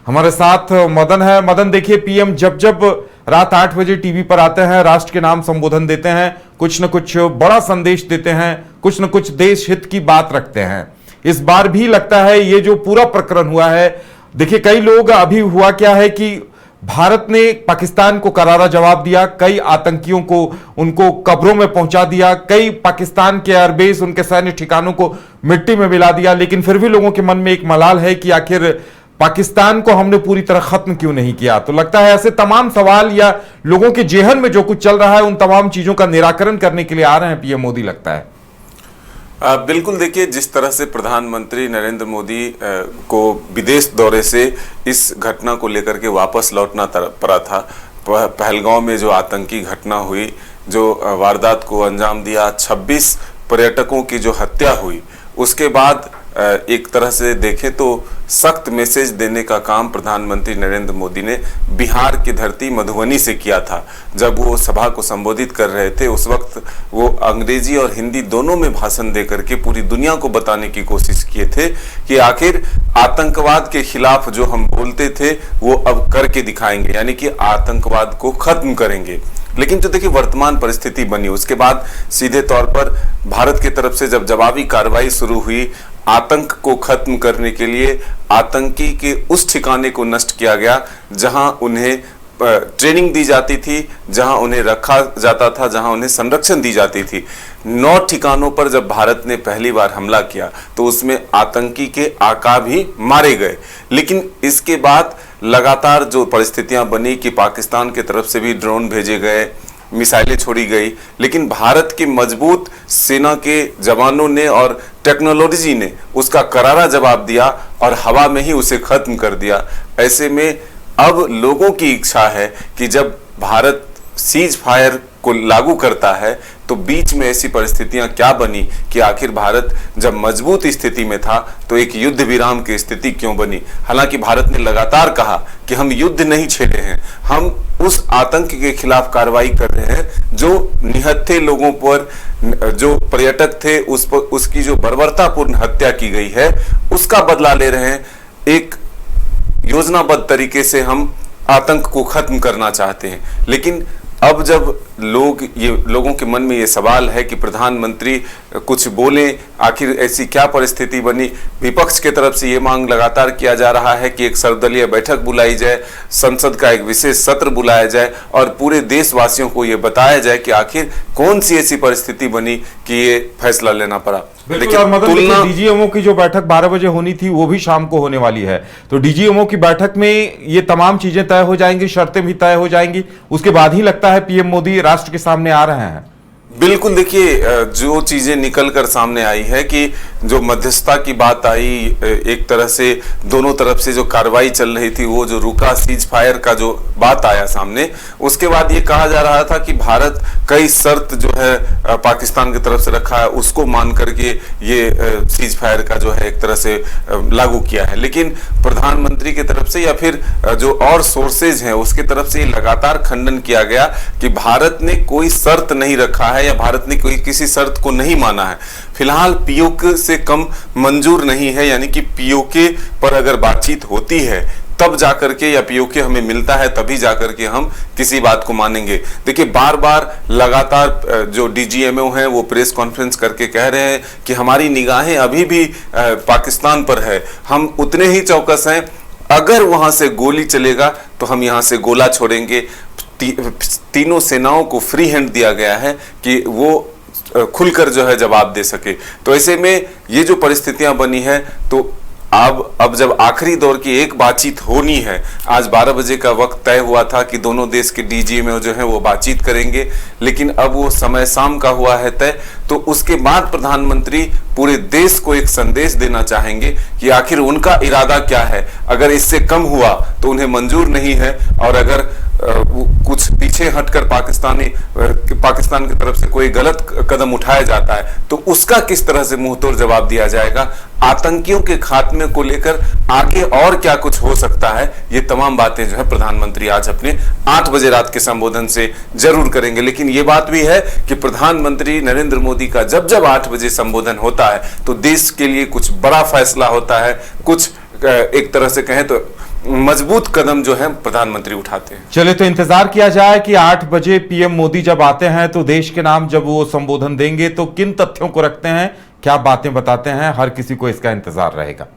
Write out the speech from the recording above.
हमारे साथ मदन है। मदन, देखिए, पीएम जब जब रात 8 बजे टीवी पर आते हैं, राष्ट्र के नाम संबोधन देते हैं, कुछ न कुछ बड़ा संदेश देते हैं, कुछ न कुछ देश हित की बात रखते हैं। इस बार भी लगता है ये जो पूरा प्रकरण हुआ है, देखिए, कई लोग, अभी हुआ क्या है कि भारत ने पाकिस्तान को करारा जवाब दिया, कई आतंकियों को उनको कब्रों में पहुंचा दिया, कई पाकिस्तान के एयरबेस, उनके सैन्य ठिकानों को मिट्टी में मिला दिया, लेकिन फिर भी लोगों के मन में एक मलाल है कि आखिर पाकिस्तान को हमने पूरी तरह खत्म क्यों नहीं किया। तो लगता है ऐसे तमाम सवाल या लोगों के जेहन में जो कुछ चल रहा है, उन तमाम चीजों का निराकरण करने के लिए आ रहे हैं पीएम मोदी, लगता है। बिल्कुल, देखिए, जिस तरह से प्रधानमंत्री नरेंद्र मोदी को विदेश दौरे से इस घटना को लेकर के वापस लौटना पड़ा था। पहलगांव में जो आतंकी घटना हुई, जो वारदात को अंजाम दिया, 26 पर्यटकों की जो हत्या हुई, उसके बाद एक तरह से देखें तो सख्त मैसेज देने का काम प्रधानमंत्री नरेंद्र मोदी ने बिहार की धरती मधुबनी से किया था। जब वो सभा को संबोधित कर रहे थे, उस वक्त वो अंग्रेजी और हिंदी दोनों में भाषण देकर के पूरी दुनिया को बताने की कोशिश किए थे कि आखिर आतंकवाद के खिलाफ जो हम बोलते थे वो अब करके दिखाएंगे, यानी कि आतंकवाद को खत्म करेंगे। लेकिन जो देखिए वर्तमान परिस्थिति बनी, उसके बाद सीधे तौर पर भारत की तरफ से जब जवाबी कार्रवाई शुरू हुई, आतंक को खत्म करने के लिए आतंकी के उस ठिकाने को नष्ट किया गया जहां उन्हें ट्रेनिंग दी जाती थी, जहां उन्हें रखा जाता था, जहां उन्हें संरक्षण दी जाती थी। 9 ठिकानों पर जब भारत ने पहली बार हमला किया तो उसमें आतंकी के आका भी मारे गए। लेकिन इसके बाद लगातार जो परिस्थितियां बनी कि पाकिस्तान की तरफ से भी ड्रोन भेजे गए, मिसाइलें छोड़ी गई, लेकिन भारत की मजबूत सेना के जवानों ने और टेक्नोलॉजी ने उसका करारा जवाब दिया और हवा में ही उसे खत्म कर दिया। ऐसे में अब लोगों की इच्छा है कि जब भारत सीज फायर को लागू करता है तो बीच में ऐसी परिस्थितियां क्या बनी कि आखिर भारत जब मजबूत स्थिति में था तो एक युद्ध विराम की स्थिति क्यों बनी। हालांकि भारत ने लगातार कहा कि हम युद्ध नहीं छेड़े हैं, हम उस आतंक के खिलाफ कार्रवाई कर रहे हैं जो निहत्थे लोगों पर, जो पर्यटक थे उस पर, उसकी जो बर्बरतापूर्ण हत्या की गई है उसका बदला ले रहे हैं। एक योजनाबद्ध तरीके से हम आतंक को खत्म करना चाहते हैं। लेकिन अब जब लोगों के मन में ये सवाल है कि प्रधानमंत्री कुछ बोलें, आखिर ऐसी क्या परिस्थिति बनी। विपक्ष के तरफ से ये मांग लगातार किया जा रहा है कि एक सर्वदलीय बैठक बुलाई जाए, संसद का एक विशेष सत्र बुलाया जाए और पूरे देशवासियों को ये बताया जाए कि आखिर कौन सी ऐसी परिस्थिति बनी कि ये फैसला लेना पड़ा। लेकिन डीजीएमओ की जो बैठक 12 बजे होनी थी वो भी शाम को होने वाली है, तो डीजीएमओ की बैठक में ये तमाम चीजें तय हो जाएंगी, शर्तें भी तय हो जाएंगी, उसके बाद ही लगता है पीएम मोदी राष्ट्र के सामने आ रहे हैं। बिल्कुल, देखिए, जो चीजें निकल कर सामने आई है कि जो मध्यस्थता की बात आई, एक तरह से दोनों तरफ से जो कार्रवाई चल रही थी वो जो रुका, सीज फायर का जो बात आया सामने, उसके बाद ये कहा जा रहा था कि भारत कई शर्त जो है पाकिस्तान की तरफ से रखा है उसको मान करके ये सीज फायर का जो है एक तरह से लागू किया है। लेकिन प्रधानमंत्री की तरफ से या फिर जो और सोर्सेज हैं उसकी तरफ से लगातार खंडन किया गया कि भारत ने कोई शर्त नहीं रखा है या भारत ने कोई किसी शर्त को नहीं माना है। फिलहाल पीओके से कम मंजूर नहीं है, यानी कि पीओके पर अगर बातचीत होती है तब जाकर के, या पीओके हमें मिलता है तभी जाकर के हम किसी बात को मानेंगे। देखिए, बार बार लगातार जो डीजीएमओ हैं वो प्रेस कॉन्फ्रेंस करके कह रहे हैं कि हमारी निगाहें अभी भी पाकिस्तान पर है, हम उतने ही चौकस हैं, अगर वहां से गोली चलेगा तो हम यहां से गोला छोड़ेंगे। तीनों सेनाओं को फ्री हैंड दिया गया है कि वो खुलकर जो है जवाब दे सके। तो ऐसे में ये जो परिस्थितियां बनी है, तो अब जब आखिरी दौर की एक बातचीत होनी है, आज 12 बजे का वक्त तय हुआ था कि दोनों देश के डीजीएमओ जो है वो बातचीत करेंगे, लेकिन अब वो समय शाम का हुआ है तय। तो उसके बाद प्रधानमंत्री पूरे देश को एक संदेश देना चाहेंगे कि आखिर उनका इरादा क्या है। अगर इससे कम हुआ तो उन्हें मंजूर नहीं है, और अगर कुछ पीछे हटकर पाकिस्तान की तरफ से कोई गलत कदम उठाया जाता है तो उसका किस तरह से मुंहतोड़ जवाब दिया जाएगा। आतंकियों के खात्मे को लेकर आगे और क्या कुछ हो सकता है, ये तमाम बातें जो है प्रधानमंत्री आज अपने 8 बजे रात के संबोधन से जरूर करेंगे। लेकिन ये बात भी है कि प्रधानमंत्री नरेंद्र मोदी का जब 8 बजे संबोधन होता है तो देश के लिए कुछ बड़ा फैसला होता है, कुछ एक तरह से कहें तो मजबूत कदम जो है प्रधानमंत्री उठाते हैं। चलिए तो इंतजार किया जाए कि 8 बजे पीएम मोदी जब आते हैं तो देश के नाम जब वो संबोधन देंगे तो किन तथ्यों को रखते हैं, क्या बातें बताते हैं, हर किसी को इसका इंतजार रहेगा।